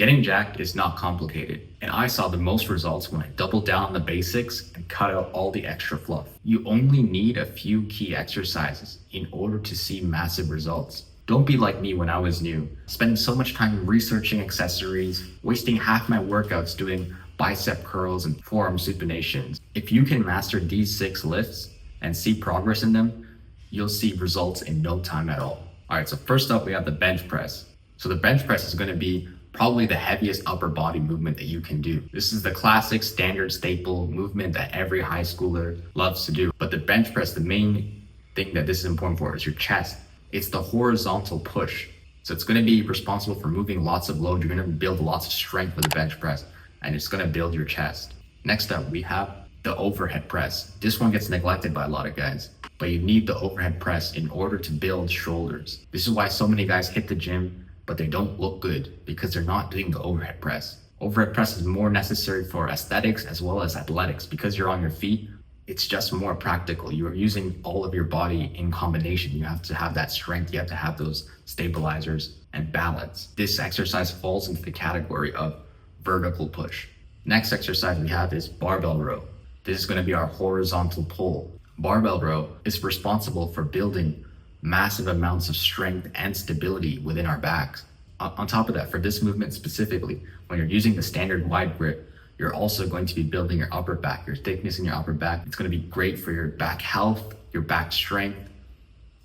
Getting jacked is not complicated, and I saw the most results when I doubled down on the basics and cut out all the extra fluff. You only need a few key exercises in order to see massive results. Don't be like me when I was new, spending so much time researching accessories, wasting half my workouts doing bicep curls and forearm supinations. If you can master these 6 lifts and see progress in them, you'll see results in no time at all. All right, so first up, we have the bench press. So the bench press is going to be probably the heaviest upper body movement that you can do. This is the classic standard staple movement that every high schooler loves to do. But the bench press, the main thing that this is important for is your chest. It's the horizontal push. So it's going to be responsible for moving lots of load. You're going to build lots of strength with the bench press, and it's going to build your chest. Next up, we have the overhead press. This one gets neglected by a lot of guys, but you need the overhead press in order to build shoulders. This is why so many guys hit the gym, but they don't look good because they're not doing the overhead press. Overhead press is more necessary for aesthetics as well as athletics. Because you're on your feet, it's just more practical. You are using all of your body in combination. You have to have that strength. You have to have those stabilizers and balance. This exercise falls into the category of vertical push. Next exercise we have is barbell row. This is going to be our horizontal pull. Barbell row is responsible for building massive amounts of strength and stability within our backs. On top of that, for this movement specifically, when you're using the standard wide grip, you're also going to be building your upper back, your thickness in your upper back. It's going to be great for your back health, your back strength,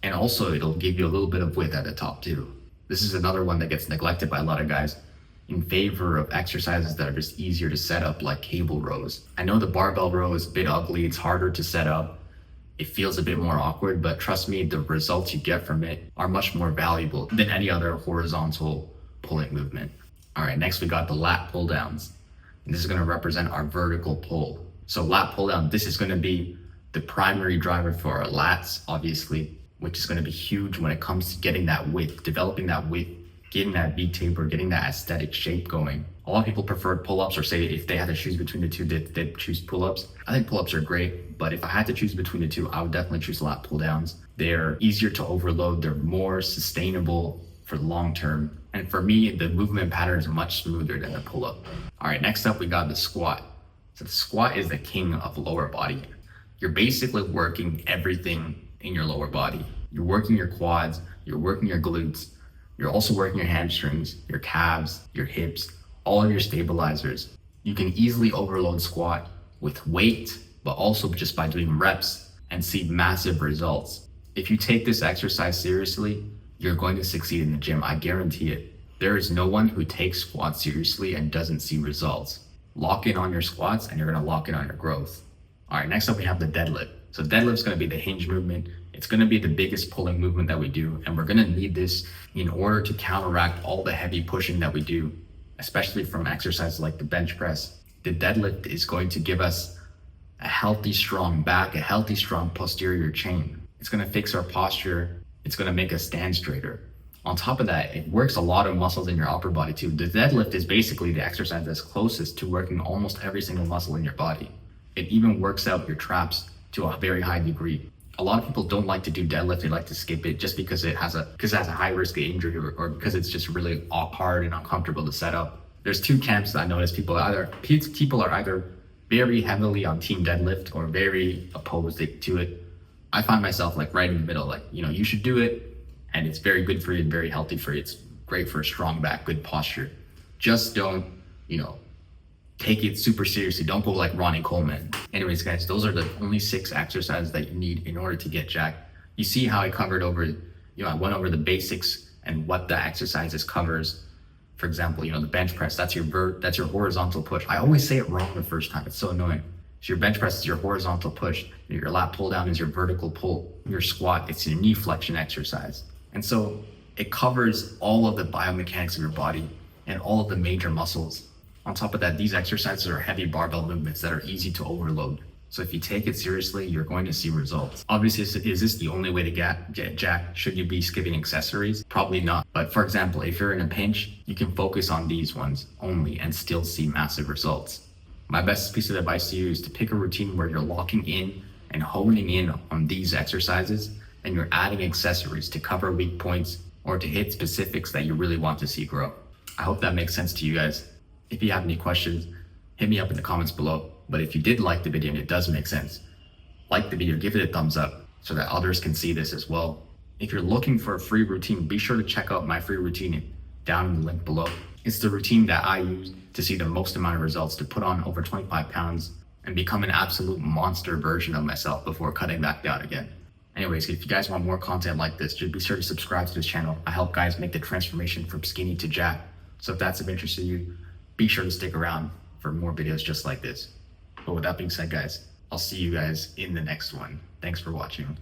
and also it'll give you a little bit of width at the top too. This is another one that gets neglected by a lot of guys in favor of exercises that are just easier to set up, like cable rows. I know the barbell row is a bit ugly, it's harder to set up, it feels a bit more awkward, but trust me, the results you get from it are much more valuable than any other horizontal pulling movement. All right, next we got the lat pull downs. And this is going to represent our vertical pull. So lat pull down, this is going to be the primary driver for our lats, obviously, which is going to be huge when it comes to getting that width, developing that width, getting that V taper, getting that aesthetic shape going. A lot of people prefer pull-ups, or say if they had to choose between the two, they'd choose pull-ups. I think pull-ups are great, but if I had to choose between the two, I would definitely choose lat pull-downs. They're easier to overload, they're more sustainable for the long term. And for me, the movement pattern is much smoother than the pull-up. All right, next up, we got the squat. So the squat is the king of lower body. You're basically working everything in your lower body. You're working your quads, you're working your glutes, you're also working your hamstrings, your calves, your hips, all of your stabilizers. You can easily overload squat with weight, but also just by doing reps and see massive results. If you take this exercise seriously, you're going to succeed in the gym, I guarantee it. There is no one who takes squats seriously and doesn't see results. Lock in on your squats and you're gonna lock in on your growth. All right, next up we have the deadlift. So deadlift's gonna be the hinge movement. It's gonna be the biggest pulling movement that we do, and we're gonna need this in order to counteract all the heavy pushing that we do, especially from exercises like the bench press. The deadlift is going to give us a healthy, strong back, a healthy, strong posterior chain. It's gonna fix our posture. It's gonna make us stand straighter. On top of that, it works a lot of muscles in your upper body too. The deadlift is basically the exercise that's closest to working almost every single muscle in your body. It even works out your traps to a very high degree. A lot of people don't like to do deadlift, they like to skip it just because it has a high risk of injury, or because it's just really hard and uncomfortable to set up. There's two camps that I notice. People are either very heavily on team deadlift or very opposed to it. I find myself like right in the middle, like, you should do it and it's very good for you and very healthy for you. It's great for a strong back, good posture. Just don't, take it super seriously. Don't go like Ronnie Coleman. Anyways, guys, those are the only 6 exercises that you need in order to get jacked. You see how I covered over, I went over the basics and what the exercises covers. For example, the bench press, that's your horizontal push. I always say it wrong the first time. It's so annoying. So your bench press is your horizontal push. Your lat pull down is your vertical pull. Your squat, it's your knee flexion exercise. And so it covers all of the biomechanics of your body and all of the major muscles. On top of that, these exercises are heavy barbell movements that are easy to overload. So if you take it seriously, you're going to see results. Obviously, is this the only way to get jacked? Should you be skipping accessories? Probably not. But for example, if you're in a pinch, you can focus on these ones only and still see massive results. My best piece of advice to you is to pick a routine where you're locking in and honing in on these exercises, and you're adding accessories to cover weak points or to hit specifics that you really want to see grow. I hope that makes sense to you guys. If you have any questions, hit me up in the comments below. But if you did like the video and it does make sense, like the video, give it a thumbs up so that others can see this as well. If you're looking for a free routine, be sure to check out my free routine down in the link below. It's the routine that I use to see the most amount of results, to put on over 25 pounds and become an absolute monster version of myself before cutting back down again. Anyways, if you guys want more content like this, just be sure to subscribe to this channel. I help guys make the transformation from skinny to jacked. So if that's of interest to you, be sure to stick around for more videos just like this. But with that being said, guys, I'll see you guys in the next one. Thanks for watching.